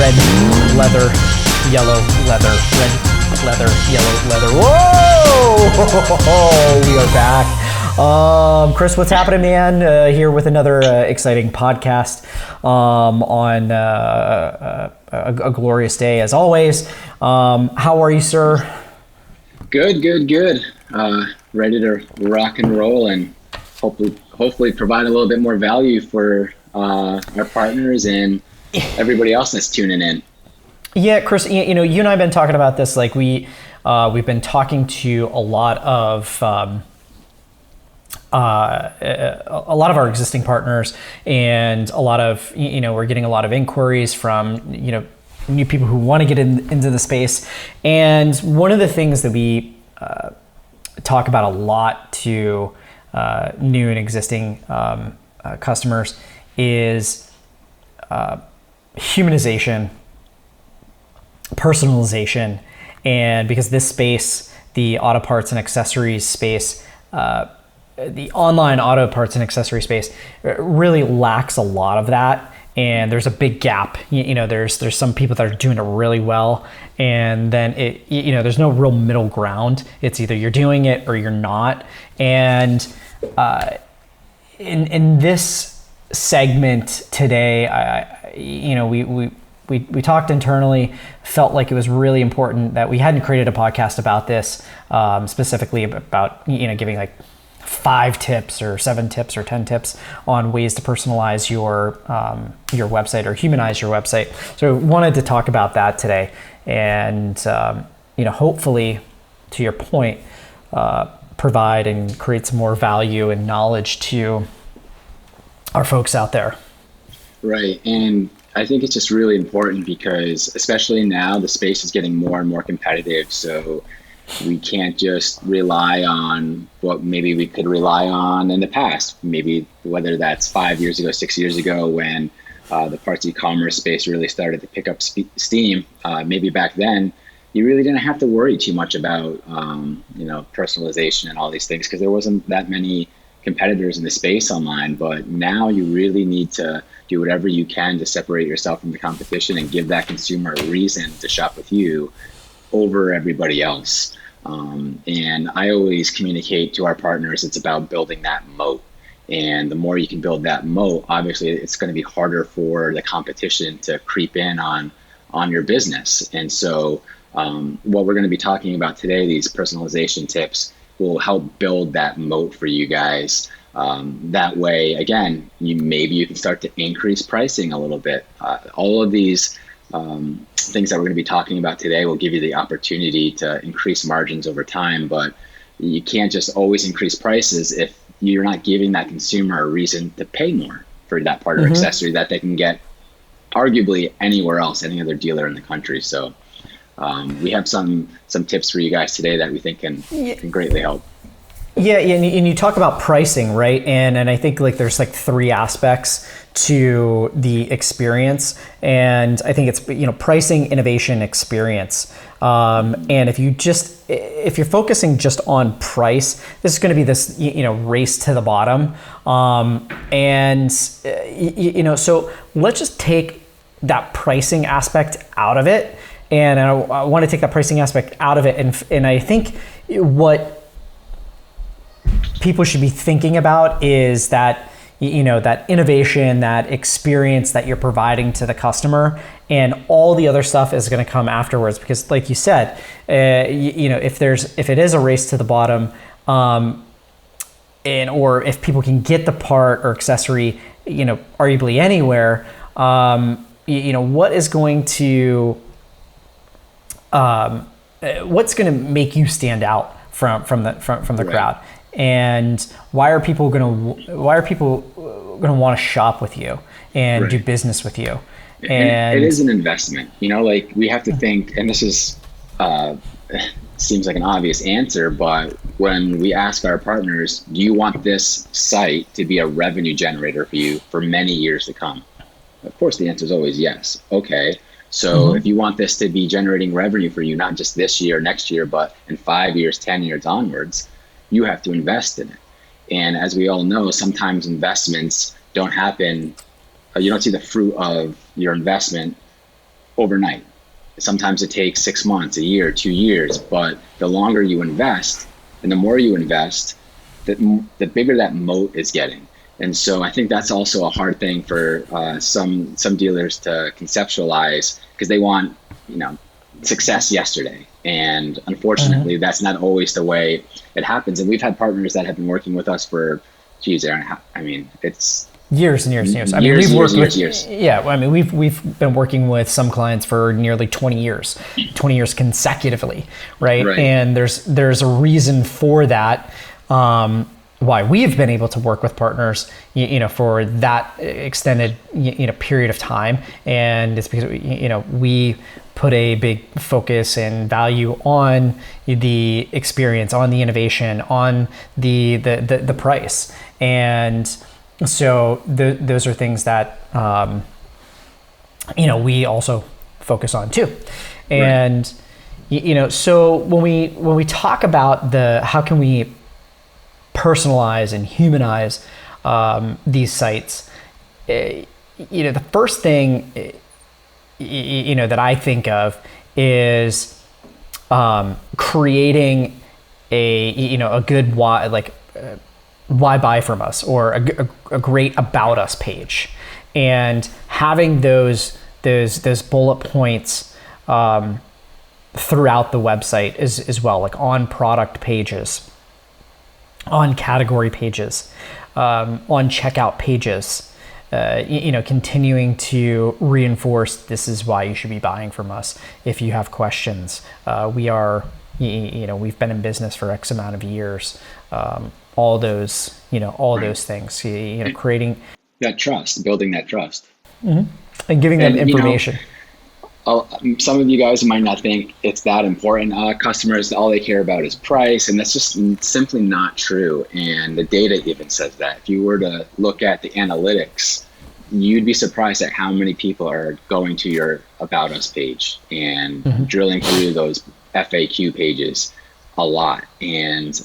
red leather, yellow leather, red leather, yellow leather. Whoa! We are back. Chris, what's happening, man? Here with another exciting podcast on a glorious day, as always. How are you, sir? Good. Ready to rock and roll and hopefully provide a little bit more value for our partners and everybody else that's tuning in. Yeah, Chris, you know, you and I have been talking about this. Like we've been talking to a lot of our existing partners, and a lot of, we're getting a lot of inquiries from, new people who want to get into the space. And one of the things that we talk about a lot to new and existing customers is humanization, personalization, and because this space, the auto parts and accessories space, the online auto parts and accessory space really lacks a lot of that. And there's a big gap. There's some people that are doing it really well, and then there's no real middle ground. It's either you're doing it or you're not. And in this segment today, we talked internally, felt like it was really important that we hadn't created a podcast about this, specifically about giving like 5 tips or 7 tips or 10 tips on ways to personalize your website or humanize your website. So we wanted to talk about that today, and hopefully, to your point, provide and create some more value and knowledge to our folks out there. Right, and I think it's just really important because especially now the space is getting more and more competitive. So we can't just rely on what maybe we could rely on in the past, maybe whether that's 5 years ago, 6 years ago, when the parts e-commerce space really started to pick up steam. Maybe back then, you really didn't have to worry too much about personalization and all these things because there wasn't that many competitors in the space online. But now you really need to do whatever you can to separate yourself from the competition and give that consumer a reason to shop with you over everybody else. And I always communicate to our partners, it's about building that moat. And the more you can build that moat, obviously it's going to be harder for the competition to creep in on your business. And so what we're going to be talking about today, these personalization tips, will help build that moat for you guys. That way, again, maybe you can start to increase pricing a little bit. All of these things that we're going to be talking about today will give you the opportunity to increase margins over time, but you can't just always increase prices if you're not giving that consumer a reason to pay more for that part or accessory that they can get arguably anywhere else, any other dealer in the country. So we have some tips for you guys today that we think can greatly help. Yeah, and you talk about pricing, right? And I think like there's like 3 aspects to the experience, and I think it's pricing, innovation, experience. And if you're focusing just on price, this is going to be this race to the bottom. So let's just take that pricing aspect out of it, and I want to take that pricing aspect out of it, and I think what people should be thinking about is that that innovation, that experience that you're providing to the customer, and all the other stuff is going to come afterwards. Because like you said, if it is a race to the bottom, or if people can get the part or accessory arguably anywhere, what's going to make you stand out from the crowd? And why are people going to want to shop with you and do business with you? And it is an investment, like we have to think, and this is seems like an obvious answer, but when we ask our partners, do you want this site to be a revenue generator for you for many years to come? Of course, the answer is always yes. Okay. So if you want this to be generating revenue for you, not just this year, next year, but in 5 years, 10 years onwards, you have to invest in it. And as we all know, sometimes investments don't happen. You don't see the fruit of your investment overnight. Sometimes it takes 6 months, a year, 2 years, but the longer you invest and the more you invest, the bigger that moat is getting. And so I think that's also a hard thing for some dealers to conceptualize, because they want, success yesterday. And unfortunately, that's not always the way it happens. And we've had partners that have been working with us for, Aaron, it's years and years and years. Years. Yeah, I mean, we've been working with some clients for nearly 20 years consecutively, right? And there's a reason for that. Why we've been able to work with partners, for that extended, period of time, and it's because we put a big focus and value on the experience, on the innovation, on the price, and so those are things that we also focus on too, and so when we talk about how can we personalize and humanize these sites, the first thing that I think of is creating a good why buy from us, or a great about us page, and having those bullet points throughout the website as well, like on product pages, on category pages, on checkout pages, continuing to reinforce this is why you should be buying from us. If you have questions, we've been in business for X amount of years. All those things, creating that trust, building that trust, and giving them information. Some of you guys might not think it's that important. Customers, all they care about is price, and that's just simply not true. And the data even says that. If you were to look at the analytics, you'd be surprised at how many people are going to your About Us page and drilling through those FAQ pages a lot. And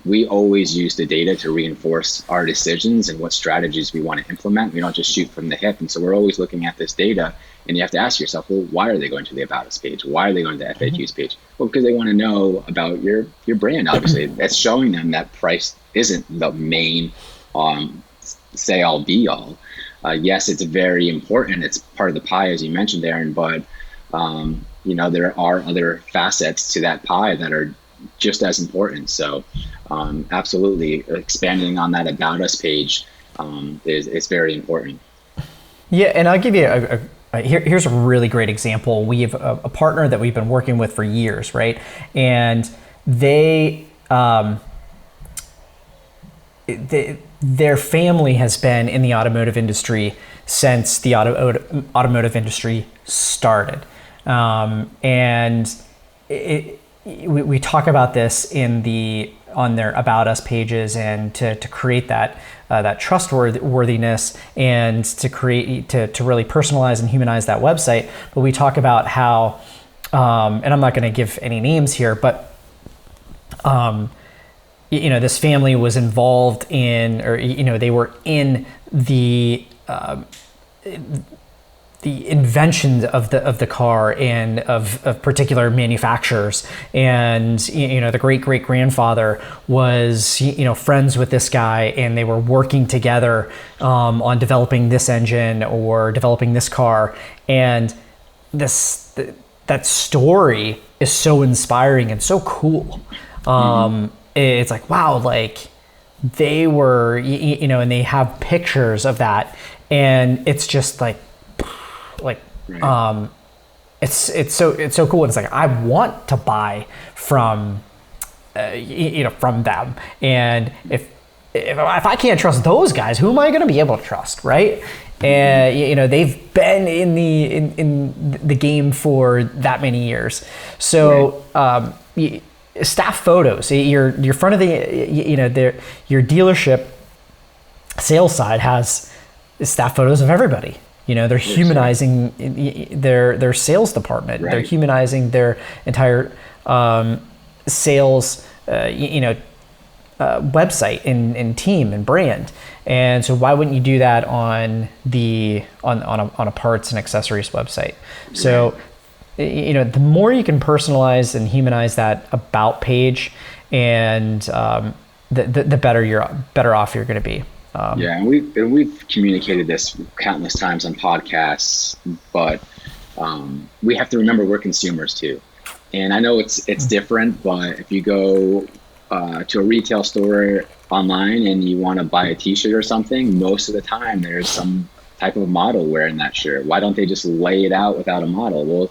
we always use the data to reinforce our decisions and what strategies we want to implement. We don't just shoot from the hip. And so we're always looking at this data, and you have to ask yourself, well, why are they going to the About Us page? Why are they going to the FAQs page? Well, because they want to know about your brand. Obviously, that's showing them that price isn't the main say all be all. Yes, it's very important. It's part of the pie, as you mentioned, Aaron, but there are other facets to that pie that are just as important. So absolutely expanding on that About Us page is very important. Yeah, and I'll give you here's a really great example. We have a partner that we've been working with for years, right? And their family has been in the automotive industry since the automotive industry started. And we talk about this on their About Us pages, and to create that trustworthiness, and to really personalize and humanize that website. But we talk about how, and I'm not going to give any names here, but this family was involved in, or they were in the invention of the car and of particular manufacturers, and the great grandfather was friends with this guy, and they were working together on developing this engine or developing this car, and that story is so inspiring and so cool. It's like, wow, like they were, and they have pictures of that, and it's just like it's so cool. It's like, I want to buy from from them, and if I can't trust those guys, who am I going to be able to trust, right? And they've been in the game for that many years. So staff photos, your front of the your dealership sales side has staff photos of everybody. They're humanizing their sales department. Right. They're humanizing their entire sales, website and team and brand. And so why wouldn't you do that on a parts and accessories website? So, the more you can personalize and humanize that about page, and the better off you're going to be. And we've communicated this countless times on podcasts, but we have to remember we're consumers too. And I know it's different, but if you go to a retail store online and you want to buy a t-shirt or something, most of the time there's some type of model wearing that shirt. Why don't they just lay it out without a model? Well,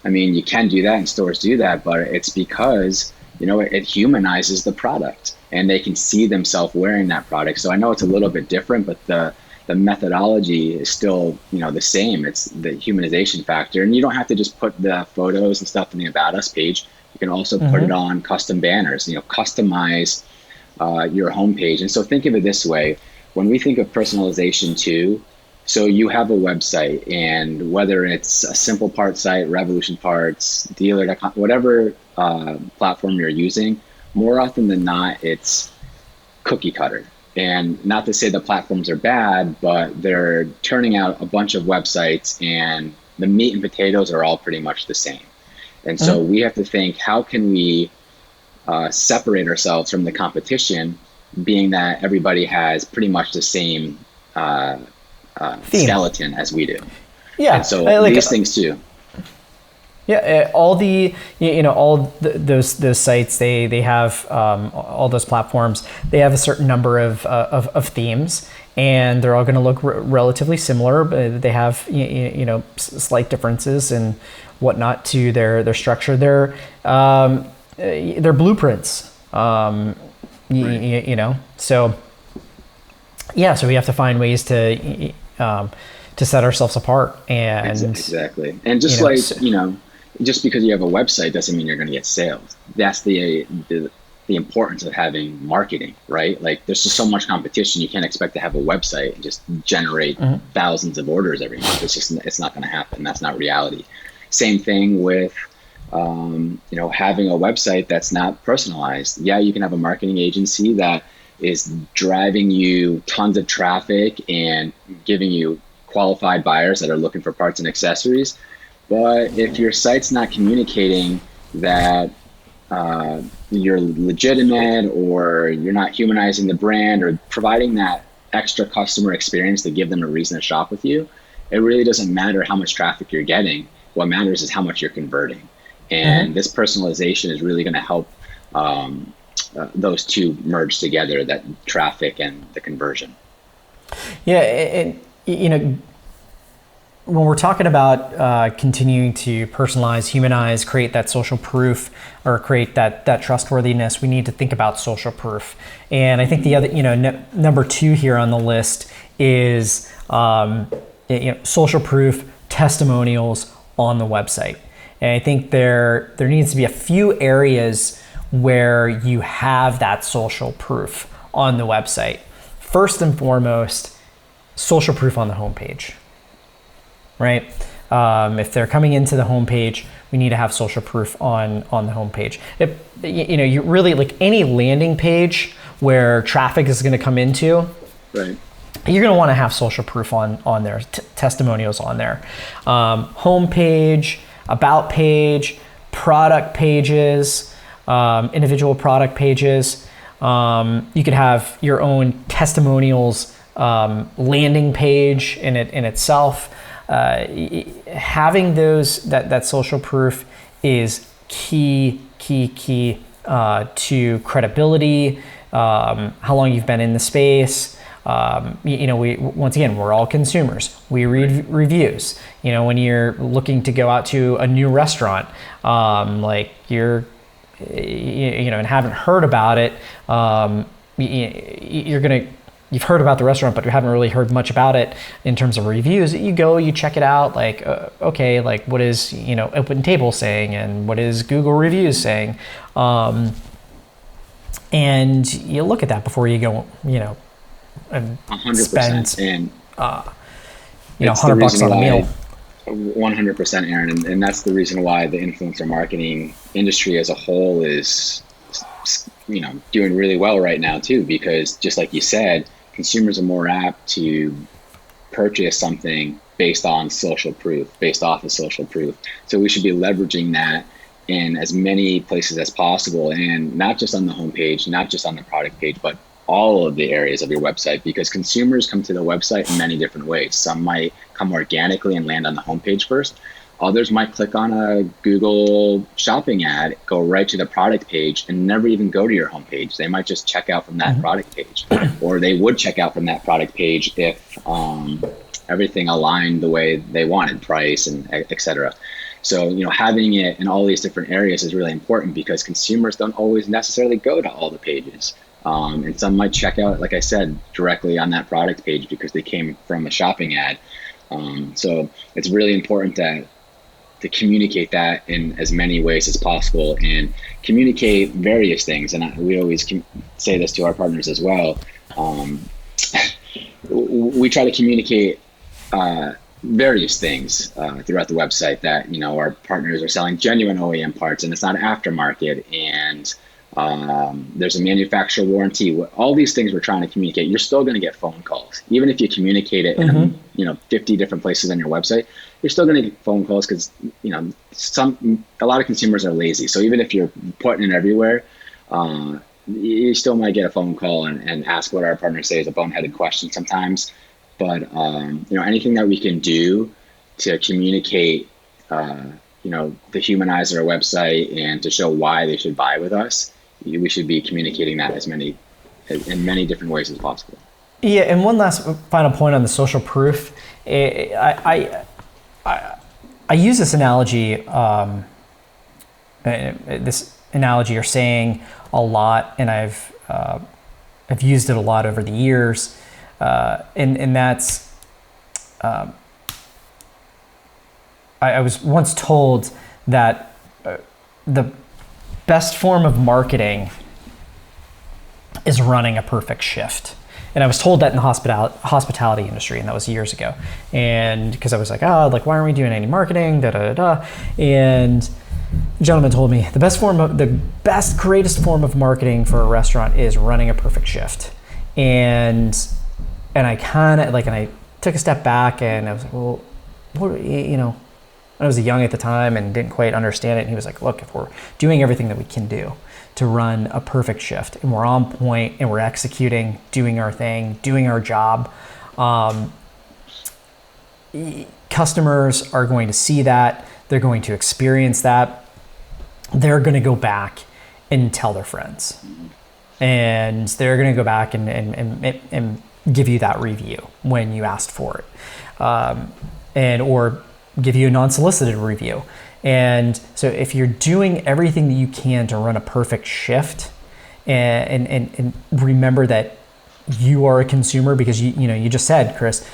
I mean, you can do that and stores do that, but it's because, it humanizes the product and they can see themselves wearing that product. So I know it's a little bit different, but the methodology is still, the same. It's the humanization factor. And you don't have to just put the photos and stuff in the About Us page. You can also put it on custom banners, customize your homepage. And so think of it this way. When we think of personalization too, so you have a website, and whether it's a Simple Parts site, Revolution Parts, Dealer.com, whatever platform you're using, more often than not, it's cookie cutter. And not to say the platforms are bad, but they're turning out a bunch of websites and the meat and potatoes are all pretty much the same. And so we have to think, how can we separate ourselves from the competition, being that everybody has pretty much the same skeleton as we do. Yeah. And so these things too. Yeah, all those sites, they have all those platforms. They have a certain number of themes, and they're all going to look relatively similar. But they have slight differences and whatnot to their structure. Their blueprints. So so we have to find ways to set ourselves apart. And exactly. And just just because you have a website doesn't mean you're going to get sales. That's the importance of having marketing, right? Like, there's just so much competition. You can't expect to have a website and just generate thousands of orders every month. It's not going to happen. That's not reality. Same thing with, having a website that's not personalized. Yeah, you can have a marketing agency that is driving you tons of traffic and giving you qualified buyers that are looking for parts and accessories. But if your site's not communicating that you're legitimate, or you're not humanizing the brand, or providing that extra customer experience to give them a reason to shop with you, it really doesn't matter how much traffic you're getting. What matters is how much you're converting. And this personalization is really going to help those two merge together, that traffic and the conversion. Yeah, and when we're talking about continuing to personalize, humanize, create that social proof, or create that trustworthiness, we need to think about social proof. And I think the other, number 2 here on the list is social proof testimonials on the website. And I think there needs to be a few areas where you have that social proof on the website. First and foremost, social proof on the homepage. Right? If they're coming into the homepage, we need to have social proof on the homepage. You really, like any landing page where traffic is going to come into, right, you're going to want to have social proof on there, testimonials on there. Homepage, about page, product pages, individual product pages. You could have your own testimonials landing page in itself. Having that social proof is key to credibility, how long you've been in the space. We're all consumers. We read reviews. When you're looking to go out to a new restaurant, and haven't heard about it, you've heard about the restaurant, but you haven't really heard much about it in terms of reviews. You go, you check it out, what is, Open Table saying, and what is Google reviews saying? And you look at that before you go, and 100%. spend, and $100 on a meal. 100%, Aaron. And that's the reason why the influencer marketing industry as a whole is, doing really well right now too, because just like you said, consumers are more apt to purchase something based on social proof, based off of social proof. So we should be leveraging that in as many places as possible, and not just on the homepage, not just on the product page, but all of the areas of your website, because consumers come to the website in many different ways. Some might come organically and land on the homepage first. Others might click on a Google shopping ad, go right to the product page, and never even go to your homepage. They might just check out from that product page, or they would check out from that product page if everything aligned the way they wanted, price and et cetera. So, having it in all these different areas is really important, because consumers don't always necessarily go to all the pages. And some might check out, like I said, directly on that product page because they came from a shopping ad. So it's really important to communicate that in as many ways as possible, and communicate various things. And we always say this to our partners as well. We try to communicate various things throughout the website, that our partners are selling genuine OEM parts and it's not aftermarket, and there's a manufacturer warranty. All these things we're trying to communicate. You're still going to get phone calls, even if you communicate it in 50 different places on your website. You're still going to get phone calls because a lot of consumers are lazy. So even if you're putting it everywhere, you still might get a phone call and ask what our partners say is a boneheaded question sometimes. But anything that we can do to communicate, to humanize our website and to show why they should buy with us, we should be communicating that in many different ways as possible. Yeah, and one last final point on the social proof. I use this analogy. This analogy you're saying a lot, and I've used it a lot over the years. And that's, I was once told that the best form of marketing is running a perfect shift. And I was told that in the hospitality industry, and that was years ago. And because I was like, why aren't we doing any marketing? And the gentleman told me the greatest form of marketing for a restaurant is running a perfect shift. And I kind of and I took a step back, and I was like, well, I was young at the time and didn't quite understand it. And he was like, look, if we're doing everything that we can do to run a perfect shift, and we're on point and we're executing, doing our thing, doing our job, customers are going to see that, they're going to experience that, they're going to go back and tell their friends, and they're going to go back and give you that review when you asked for it, or give you a non-solicited review. And so if you're doing everything that you can to run a perfect shift, and remember that you are a consumer, because you just said, Chris,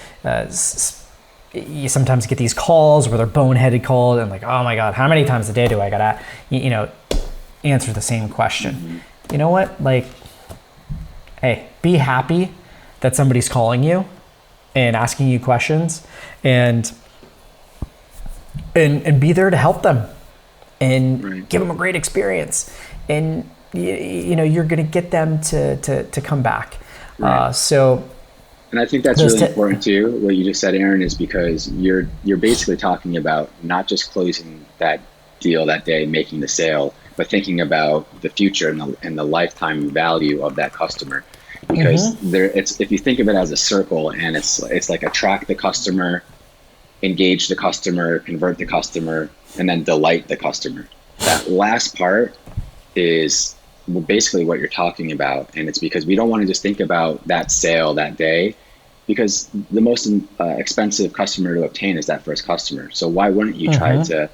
you sometimes get these calls where they're boneheaded calls, and like, oh my God, how many times a day do I gotta answer the same question? You know what? Hey, be happy that somebody's calling you and asking you questions, and be there to help them and give them a great experience, and you're going to get them to come back. And I think that's really important too. What you just said, Aaron, is because you're basically talking about not just closing that deal that day, making the sale, but thinking about the future and the lifetime value of that customer. Because if you think of it as a circle, and it's like attract the customer, engage the customer, convert the customer, and then delight the customer. That last part is basically what you're talking about. And it's because we don't want to just think about that sale that day, because the most expensive customer to obtain is that first customer. So why wouldn't you try to,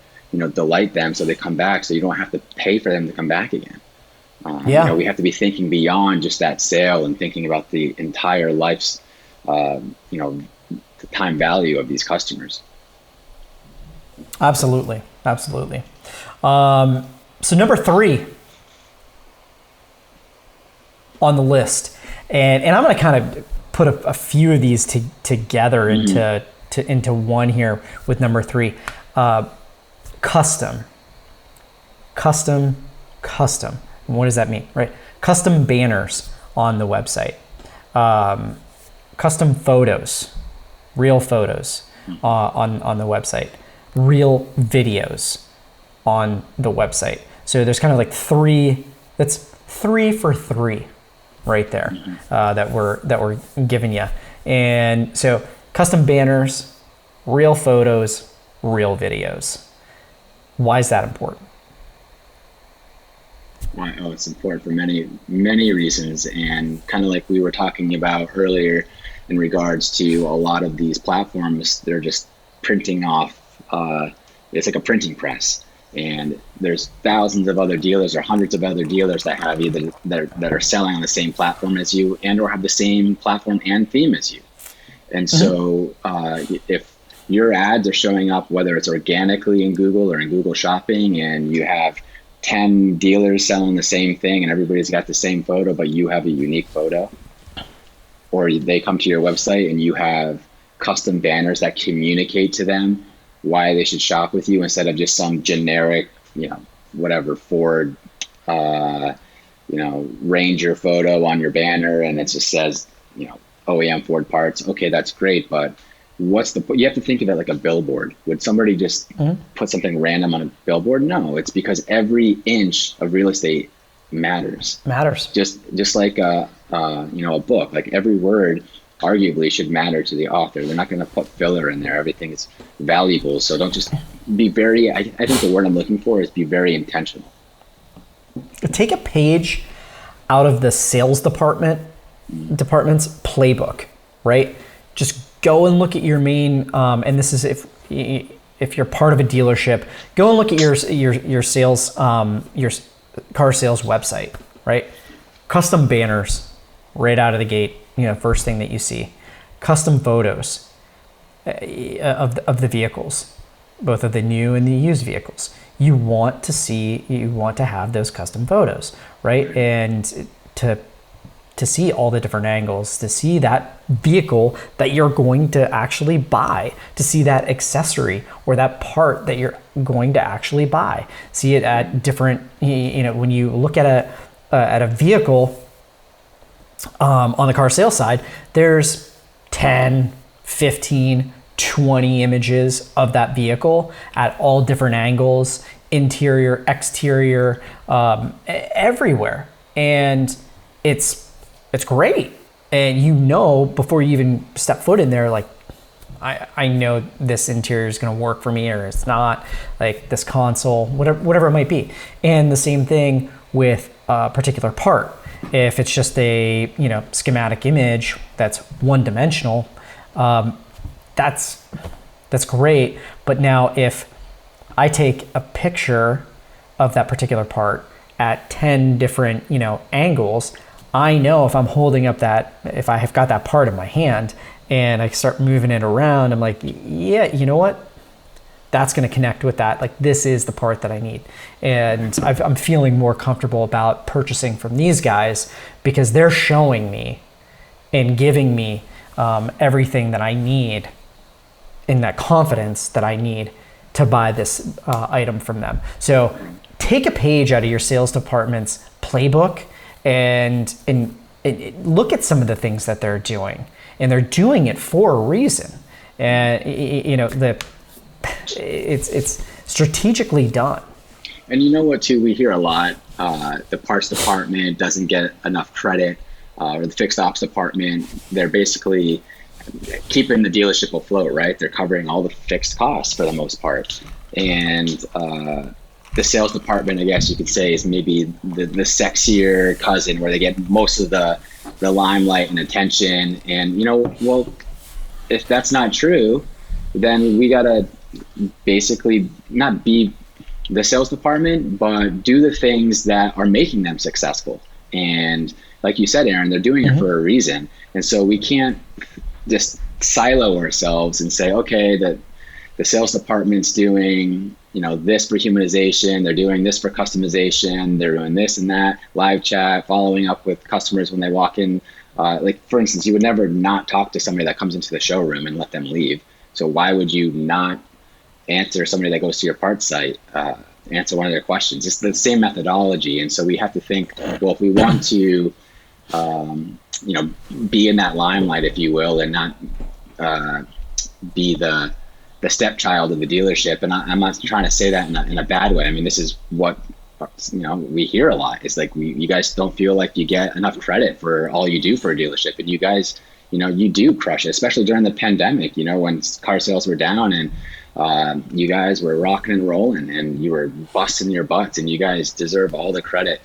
delight them so they come back, so you don't have to pay for them to come back again? We have to be thinking beyond just that sale and thinking about the entire life's, the time value of these customers. Absolutely. So number 3 on the list, and I'm going to kind of put a few of these together into one here with number 3. Custom. And what does that mean, right? custom banners on the website, custom photos, real photos on the website, real videos on the website. So there's kind of like that's 3 for 3 right there that we're giving you. And so custom banners, real photos, real videos. Why is that important? Why? Oh, it's important for many, many reasons. And kind of like we were talking about earlier in regards to a lot of these platforms, they're just printing off, it's like a printing press. And there's thousands of other dealers or hundreds of other dealers that have either that are selling on the same platform as you and or have the same platform and theme as you. And so if your ads are showing up, whether it's organically in Google or in Google Shopping, and you have 10 dealers selling the same thing and everybody's got the same photo, but you have a unique photo, or they come to your website and you have custom banners that communicate to them why they should shop with you instead of just some generic, whatever Ford, Ranger photo on your banner, and it just says, OEM Ford parts. Okay, that's great, but you have to think of it like a billboard. Would somebody just put something random on a billboard? No, it's because every inch of real estate matters. Just like a book, like every word arguably should matter to the author. They're not going to put filler in there. Everything is valuable. So don't just be very, I think the word I'm looking for is be very intentional. Take a page out of the sales department's playbook, right? Just go and look at your main, and this is if you're part of a dealership, go and look at your sales, your car sales website, right? Custom banners right out of the gate, first thing that you see. Custom photos of the vehicles, both of the new and the used vehicles. You want to have those custom photos, right? And to see all the different angles, to see that vehicle that you're going to actually buy, to see that accessory or that part that you're going to actually buy. See it at different, when you look at a vehicle on the car sales side, there's 10, 15, 20 images of that vehicle at all different angles, interior, exterior, everywhere. And it's great. And before you even step foot in there, like, I know this interior is going to work for me or it's not, like this console, whatever it might be. And the same thing with a particular part. If it's just a, schematic image that's one dimensional, that's great. But now if I take a picture of that particular part at 10 different, angles, I know if I'm holding up if I have got that part in my hand and I start moving it around, I'm like, yeah, you know what? That's going to connect with that. Like, this is the part that I need. And I'm feeling more comfortable about purchasing from these guys because they're showing me and giving me everything that I need in that confidence that I need to buy this item from them. So take a page out of your sales department's playbook and look at some of the things that they're doing. And they're doing it for a reason. And, it's strategically done. And you know what, too, we hear a lot, the parts department doesn't get enough credit, or the fixed ops department, they're basically keeping the dealership afloat, right? They're covering all the fixed costs for the most part. And the sales department, I guess you could say, is maybe the sexier cousin where they get most of the limelight and attention. And, if that's not true, then we got to basically not be the sales department, but do the things that are making them successful. And like you said, Aaron, they're doing it for a reason. And so we can't just silo ourselves and say, okay, that the sales department's doing, this for humanization, they're doing this for customization, they're doing this and that, live chat, following up with customers when they walk in. Like, for instance, you would never not talk to somebody that comes into the showroom and let them leave. So why would you not answer somebody that goes to your parts site? answer one of their questions. It's the same methodology. And so we have to think, well, if we want to, be in that limelight, if you will, and not be the stepchild of the dealership. And I'm not trying to say that in a bad way. I mean, this is what, we hear a lot. It's like, you guys don't feel like you get enough credit for all you do for a dealership. And you guys, you do crush it, especially during the pandemic, when car sales were down, and you guys were rocking and rolling, and you were busting your butts, and you guys deserve all the credit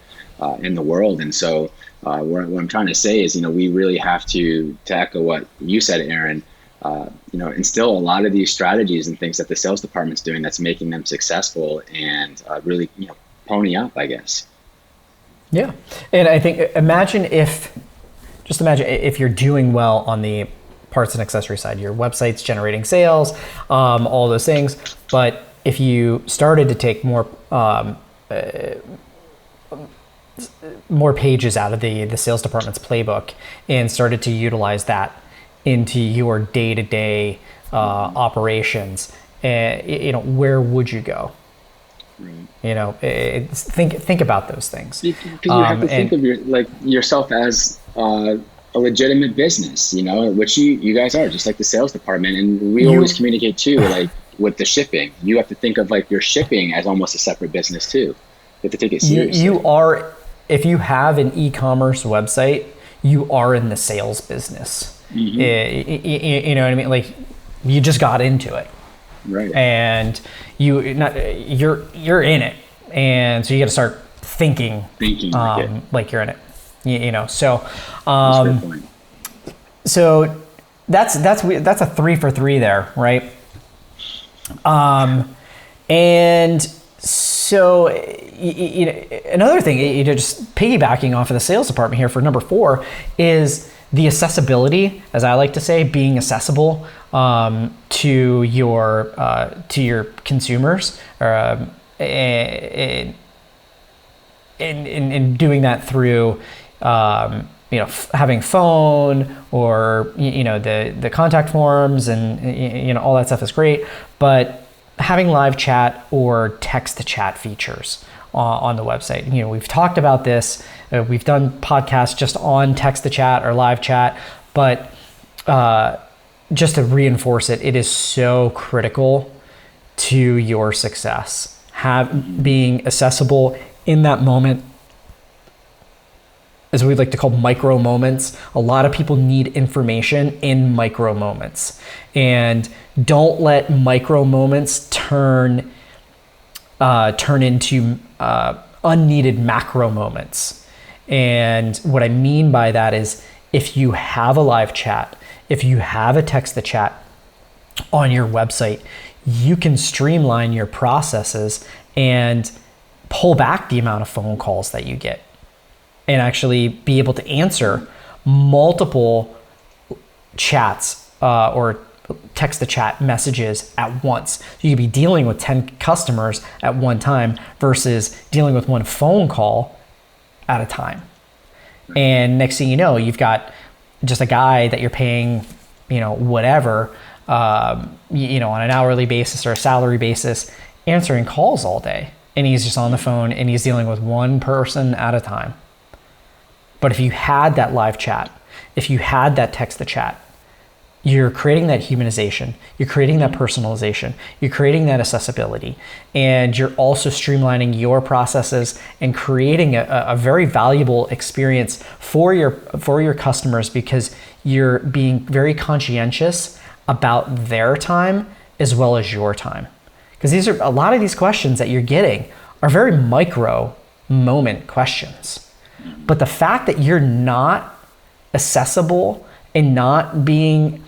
in the world. And so what I'm trying to say is, we really have to echo what you said, Aaron, instill a lot of these strategies and things that the sales department's doing that's making them successful, and really, pony up, I guess. Yeah. And I think, imagine if you're doing well on the parts and accessory side, your website's generating sales, all those things. But if you started to take more pages out of the sales department's playbook and started to utilize that into your day-to-day operations, where would you go? Right. Think about those things. Because you have to think of yourself as a legitimate business, which you guys are, just like the sales department. And we always communicate too, like with the shipping. You have to think of your shipping as almost a separate business too. You have to take it seriously. You are, if you have an e-commerce website, you are in the sales business. Mm-hmm. You know what I mean? Like, you just got into it. Right. And you're in it, and so you got to start thinking like you're in it. So that's a good point. So that's a 3 for 3 there, right? And so another thing, just piggybacking off of the sales department here for number 4 is the accessibility, as I like to say, being accessible to your consumers, and doing that through having phone or the contact forms, and all that stuff is great, but having live chat or text to chat features on the website. We've talked about this. We've done podcasts just on text to chat or live chat, but just to reinforce it, it is so critical to your success. Being accessible in that moment, as we like to call micro moments. A lot of people need information in micro moments, and don't let micro moments turn into unneeded macro moments. And what I mean by that is, if you have a live chat, if you have a text to chat on your website, you can streamline your processes and pull back the amount of phone calls that you get, and actually be able to answer multiple chats or text to chat messages at once. So you could be dealing with 10 customers at one time versus dealing with one phone call at a time. And next thing you know, you've got just a guy that you're paying, whatever, on an hourly basis or a salary basis, answering calls all day. And he's just on the phone and he's dealing with one person at a time. But if you had that live chat, if you had that text to chat, you're creating that humanization, you're creating that personalization, you're creating that accessibility, and you're also streamlining your processes and creating a very valuable experience for your customers, because you're being very conscientious about their time as well as your time. Because these are a lot of these questions that you're getting are very micro moment questions. But the fact that you're not accessible and not being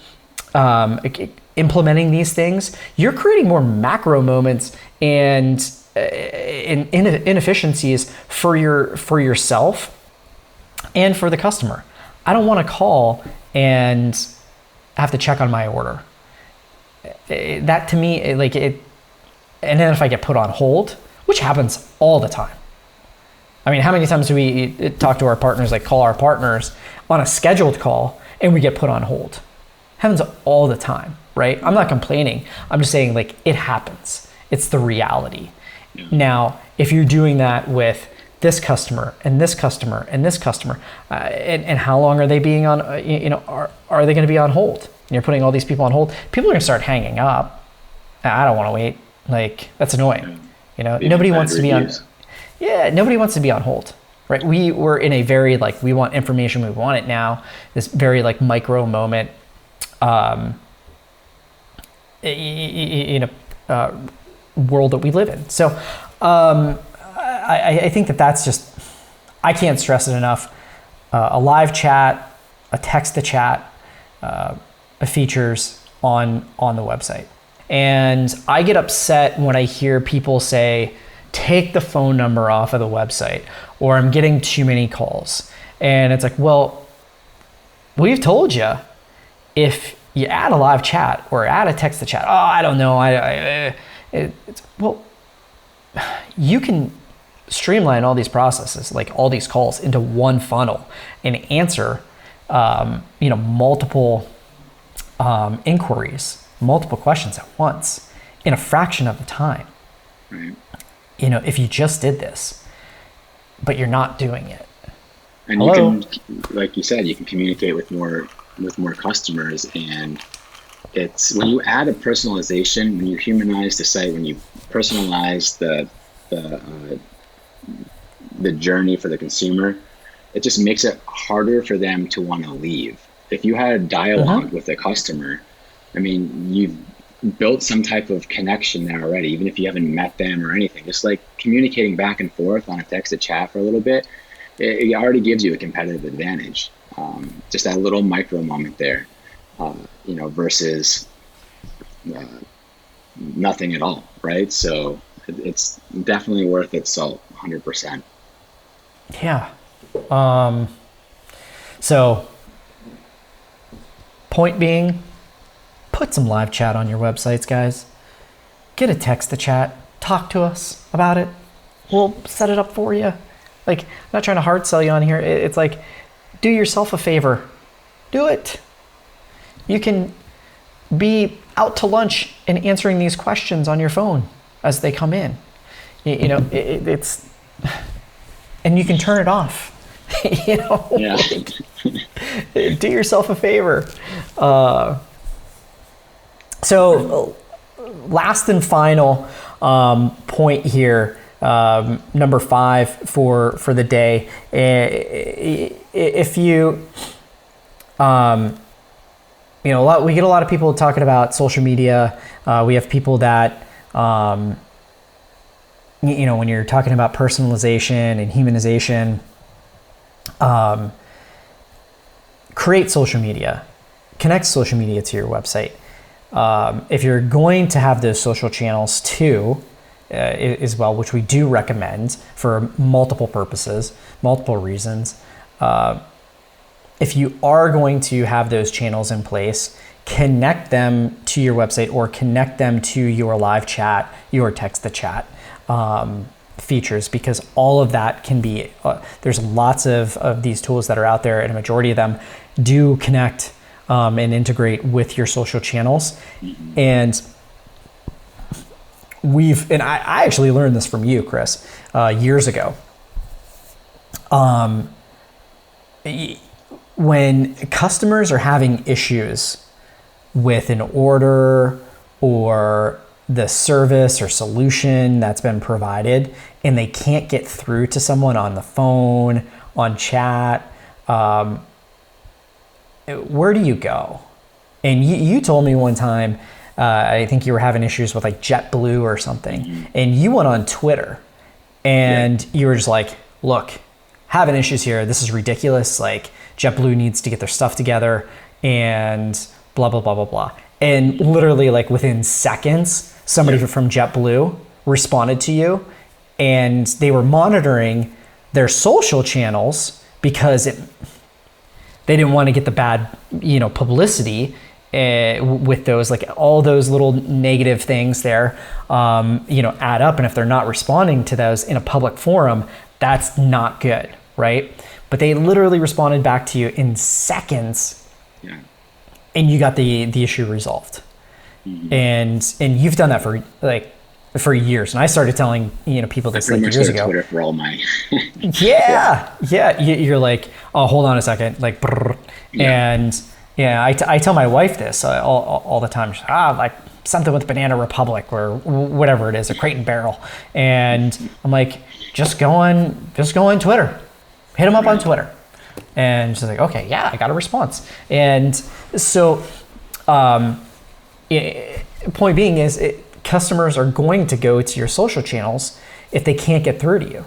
implementing these things, you're creating more macro moments and inefficiencies for yourself and for the customer. I don't want to call and have to check on my order. That to me, and then if I get put on hold, which happens all the time. I mean, how many times do we talk to our partners, call our partners on a scheduled call and we get put on hold? Happens all the time, right? I'm not complaining. I'm just saying, it happens. It's the reality. Yeah. Now, if you're doing that with this customer and this customer and this customer, and how long are they being on, are they going to be on hold? And you're putting all these people on hold. People are going to start hanging up. I don't want to wait. Like, that's annoying. Nobody wants to be on. Yeah, nobody wants to be on hold, right? We were in a very we want information, we want it now. This very micro moment, world that we live in. So, I think that's just, I can't stress it enough. A live chat, a text to chat, features on the website. And I get upset when I hear people say, take the phone number off of the website, or I'm getting too many calls. And it's like, well, we've told you, if you add a live chat or add a text to chat, I don't know. Well, you can streamline all these processes, like all these calls, into one funnel and answer, multiple inquiries, multiple questions at once in a fraction of the time. Right. If you just did this, but you're not doing it. And you can, like you said, you can communicate with more customers. And it's when you add a personalization, when you humanize the site, when you personalize the journey for the consumer, it just makes it harder for them to want to leave. If you had a dialogue with the customer, you've built some type of connection there already, even if you haven't met them or anything. Just like communicating back and forth on a text to chat for a little bit, it already gives you a competitive advantage. Just that little micro moment there, versus nothing at all, right? So it's definitely worth its salt, 100%. Yeah. So point being, put some live chat on your websites, guys. Get a text to chat. Talk to us about it. We'll set it up for you. I'm not trying to hard sell you on here. It's do yourself a favor. Do it. You can be out to lunch and answering these questions on your phone as they come in. It's, and you can turn it off. Yeah. Do yourself a favor. So last and final point here, number 5 for the day. If you, we get a lot of people talking about social media. We have people that, when you're talking about personalization and humanization, create social media, connect social media to your website. If you're going to have those social channels too, as well, which we do recommend for multiple purposes, multiple reasons. If you are going to have those channels in place, connect them to your website or connect them to your live chat, your text to chat features, because all of that can be, there's lots of these tools that are out there, and a majority of them do connect and integrate with your social channels. And I actually learned this from you, Chris, years ago. When customers are having issues with an order or the service or solution that's been provided, and they can't get through to someone on the phone, on chat, where do you go? And you told me one time, I think you were having issues with JetBlue or something, and you went on Twitter and you were just like, look, having issues here. This is ridiculous. JetBlue needs to get their stuff together and blah, blah, blah, blah, blah. And literally within seconds, somebody from JetBlue responded to you, and they were monitoring their social channels because they didn't want to get the bad, publicity with those, all those little negative things there, add up. And if they're not responding to those in a public forum, that's not good, right? But they literally responded back to you in seconds, and you got the issue resolved. And you've done that for for years. And I started telling, people this like years ago. Twitter for all my. Yeah. You're like, oh, hold on a second. Like, brrr. And I tell my wife this all the time. She's like something with Banana Republic or whatever it is, a Crate and Barrel. And I'm like, just go on Twitter. Hit them up on Twitter. And she's like, okay, yeah, I got a response. And so, point being is customers are going to go to your social channels if they can't get through to you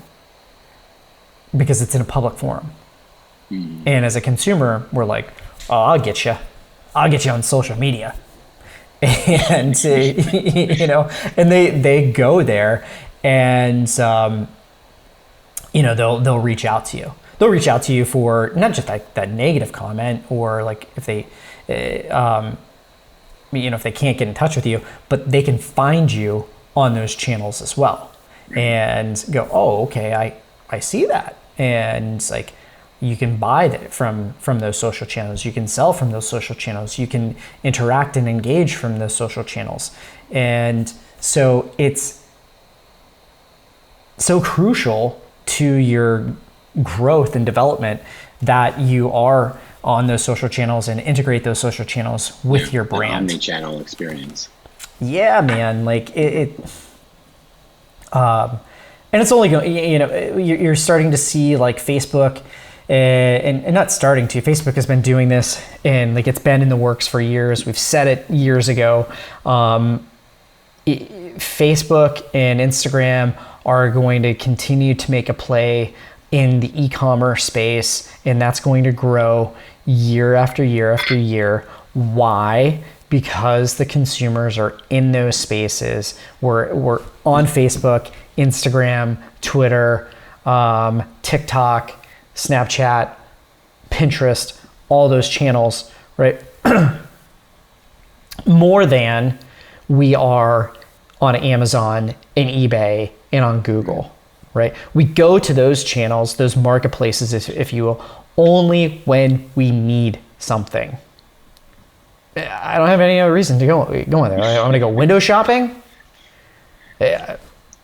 because it's in a public forum. And as a consumer, we're like, oh, I'll get you on social media. And, and they go there and, they'll reach out to you. They'll reach out to you for not just that negative comment or like if they, if they can't get in touch with you, but they can find you on those channels as well and go, oh, okay, I see that. And like, you can buy that from those social channels. You can sell from those social channels. You can interact and engage from those social channels. And so it's so crucial to your growth and development that you are on those social channels and integrate those social channels with your brand. Omni-channel experience. Yeah, man. Like and it's only going, you're starting to see like Facebook and not starting to, Facebook has been doing this and like it's been in the works for years. We've said it years ago. Facebook and Instagram are going to continue to make a play in the e-commerce space, and that's going to grow year after year after year. Why? Because the consumers are in those spaces. We're on Facebook, Instagram, Twitter, TikTok, Snapchat, Pinterest, all those channels, right? More than we are on Amazon and eBay and on Google, right? We go to those channels, those marketplaces, if you will, only when we need something. I don't have any other reason to go in there. I'm going to go window shopping?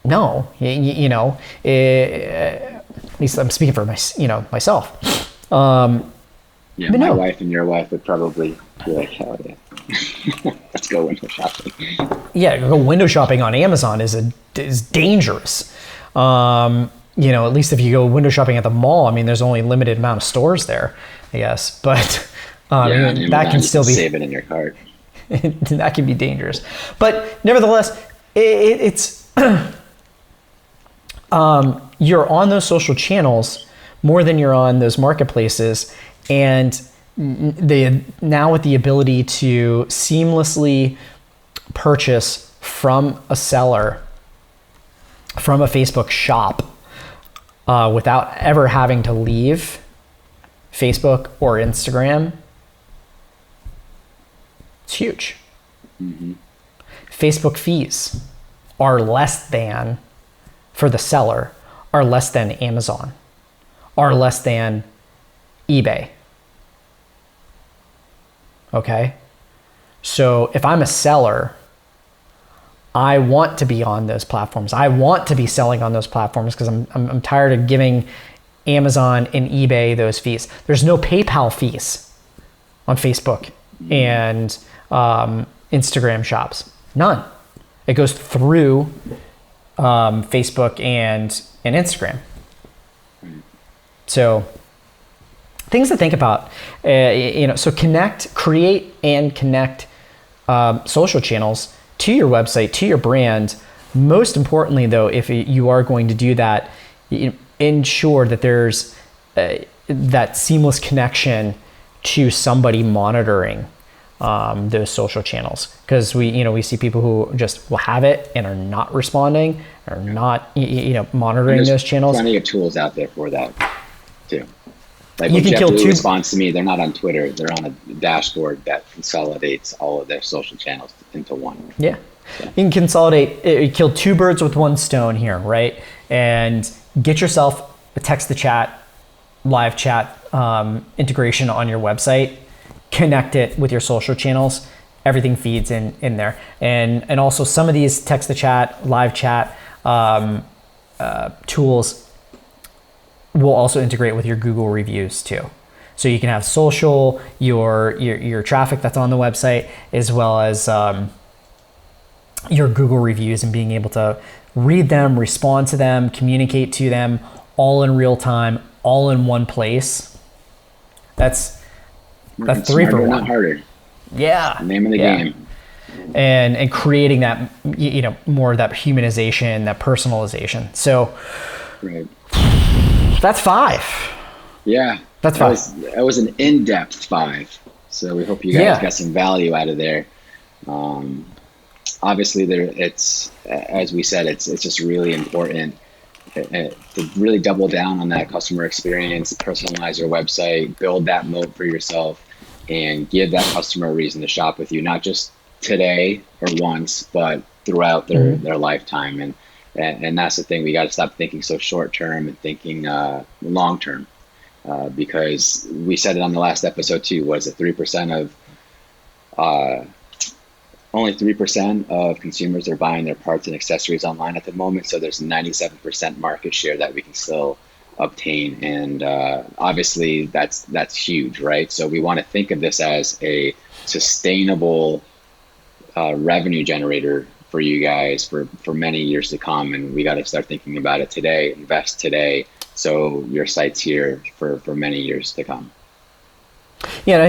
No, at least I'm speaking for myself. My wife and your wife would probably be like, hell yeah. Let's go window shopping. Yeah, go window shopping on Amazon is dangerous. At least if you go window shopping at the mall, I mean, there's only a limited amount of stores there, I guess. But that can still be save it in your cart. That can be dangerous. But nevertheless, it's you're on those social channels more than you're on those marketplaces, and now with the ability to seamlessly purchase from a seller from a Facebook shop without ever having to leave Facebook or Instagram, it's huge. Mm-hmm. Facebook fees are less than, for the seller, are less than Amazon, are less than eBay. Okay? So if I'm a seller, I want to be on those platforms. I want to be selling on those platforms because I'm tired of giving Amazon and eBay those fees. There's no PayPal fees on Facebook and Instagram shops. None. It goes through Facebook and Instagram. So things to think about. So create and connect social channels to your website, to your brand. Most importantly, though, if you are going to do that, ensure that there's that seamless connection to somebody monitoring those social channels, because we see people who just will have it and are not responding, or not monitoring those channels. Plenty of tools out there for that too. Like when JetBlue responds to me, they're not on Twitter. They're on a dashboard that consolidates all of their social channels into one. Yeah. So. You can consolidate, kill two birds with one stone here, right? And get yourself a text-to-chat, live chat integration on your website, connect it with your social channels, everything feeds in there. And also some of these text to chat, live chat tools will also integrate with your Google reviews too. So you can have social, your traffic that's on the website, as well as your Google reviews, and being able to read them, respond to them, communicate to them all in real time, all in one place. That's 3 for 1. Not harder. Yeah. Name of the game. And creating that, more of that humanization, that personalization. So right. That's 5. Yeah. That's 5. That was an in-depth 5. So we hope you guys got some value out of there. Obviously it's, as we said, it's just really important to really double down on that customer experience, personalize your website, build that moat for yourself, and give that customer a reason to shop with you, not just today or once, but throughout their lifetime. And that's the thing. We got to stop thinking so short term and thinking long term, because we said it on the last episode too. Was it 3% of only 3% of consumers are buying their parts and accessories online at the moment. So there's 97% market share that we can still obtain. And obviously that's huge, right? So we want to think of this as a sustainable revenue generator for you guys for many years to come. And we got to start thinking about it today, invest today, so your site's here for many years to come. Yeah,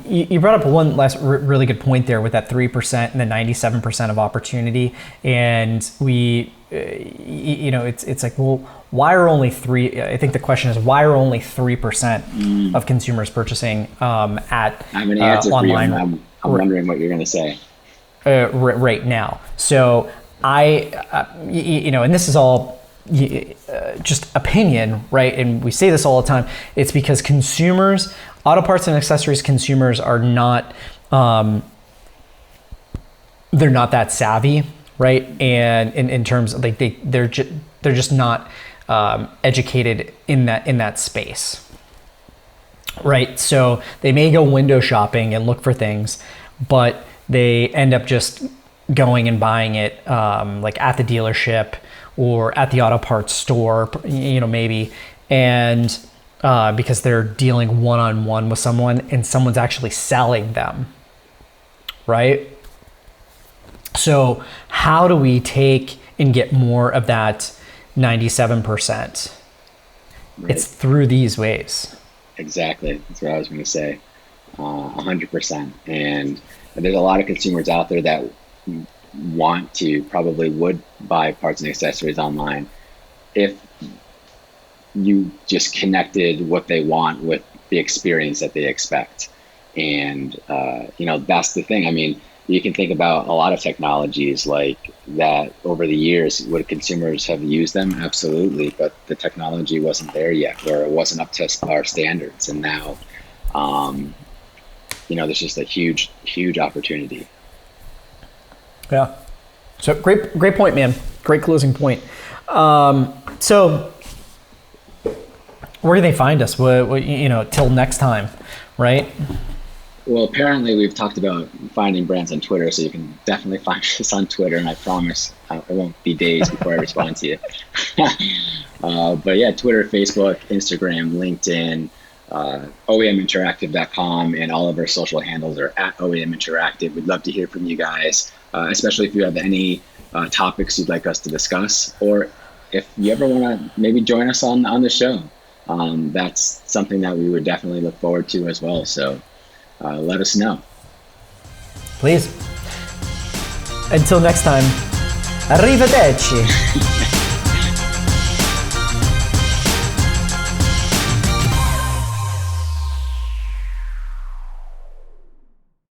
you brought up one last really good point there with that 3% and the 97% of opportunity. And we, it's like, well, why are only 3? I think the question is, why are only 3% of consumers purchasing at I have an answer online? For you. I'm wondering what you're going to say. Right now. So and this is all just opinion, right? And we say this all the time. It's because consumers, auto parts and accessories consumers are not, they're not that savvy, right? And in terms of like they're just not educated in that space, right? So they may go window shopping and look for things, but they end up just going and buying it like at the dealership or at the auto parts store, maybe, and because they're dealing one-on-one with someone and someone's actually selling them, right? So how do we take and get more of that 97%? Right. It's through these ways. Exactly. That's what I was going to say. 100%. And there's a lot of consumers out there that probably would buy parts and accessories online if you just connected what they want with the experience that they expect. And, that's the thing. I mean, you can think about a lot of technologies like that over the years. Would consumers have used them? Absolutely. But the technology wasn't there yet, or it wasn't up to our standards. And now, there's just a huge, huge opportunity. Yeah. So great point, man. Great closing point. So where do they find us? Till next time, right? Well, apparently we've talked about finding brands on Twitter, so you can definitely find us on Twitter, and I promise it won't be days before I respond to you. But yeah, Twitter, Facebook, Instagram, LinkedIn, OEMinteractive.com, and all of our social handles are at OEM Interactive. We'd love to hear from you guys, especially if you have any topics you'd like us to discuss, or if you ever want to maybe join us on the show. That's something that we would definitely look forward to as well. So let us know. Please. Until next time, arrivederci.